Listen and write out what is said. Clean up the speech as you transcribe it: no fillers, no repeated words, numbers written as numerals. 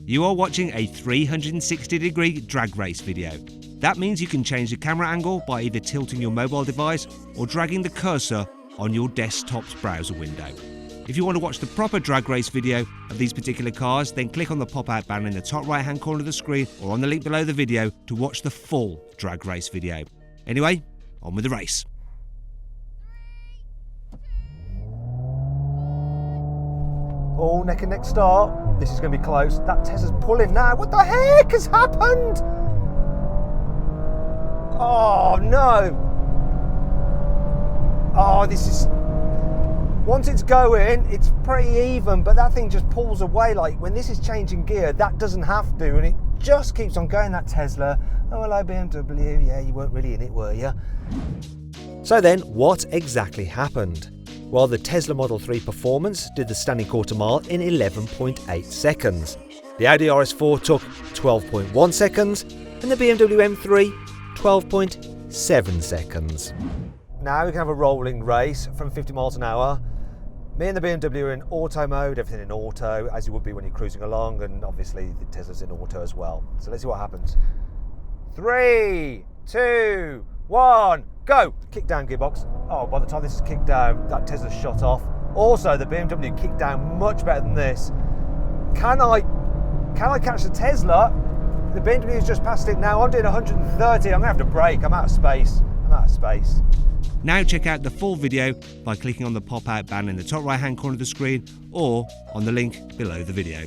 You are watching a 360-degree drag race video. That means you can change the camera angle by either tilting your mobile device or dragging the cursor on your desktop's browser window. If you want to watch the proper drag race video of these particular cars, then click on the pop-out banner in the top right-hand corner of the screen or on the link below the video to watch the full drag race video. Anyway, on with the race. Oh, neck and neck start. This is going to be close. That Tesla's pulling now. What the heck has happened? Oh, no. Oh, this is... Once it's going, it's pretty even, but that thing just pulls away. Like, when this is changing gear, that doesn't have to, and it just keeps on going, that Tesla. Oh, hello, BMW. Yeah, you weren't really in it, were you? So then, what exactly happened? Well, the Tesla Model 3 Performance did the standing quarter mile in 11.8 seconds. The Audi RS4 took 12.1 seconds, and the BMW M3, 12.7 seconds. Now we can have a rolling race from 50 miles an hour. Me and the BMW are in auto mode, everything in auto, as you would be when you're cruising along, and obviously the Tesla's in auto as well. So let's see what happens. 3, 2, 1, go! Kick down gearbox. Oh, by the time this is kicked down, that Tesla's shot off. Also, the BMW kicked down much better than this. Can I catch the Tesla? The BMW's just passed it now. I'm doing 130. I'm gonna have to brake. I'm out of space. Now check out the full video by clicking on the pop-out banner in the top right-hand corner of the screen or on the link below the video.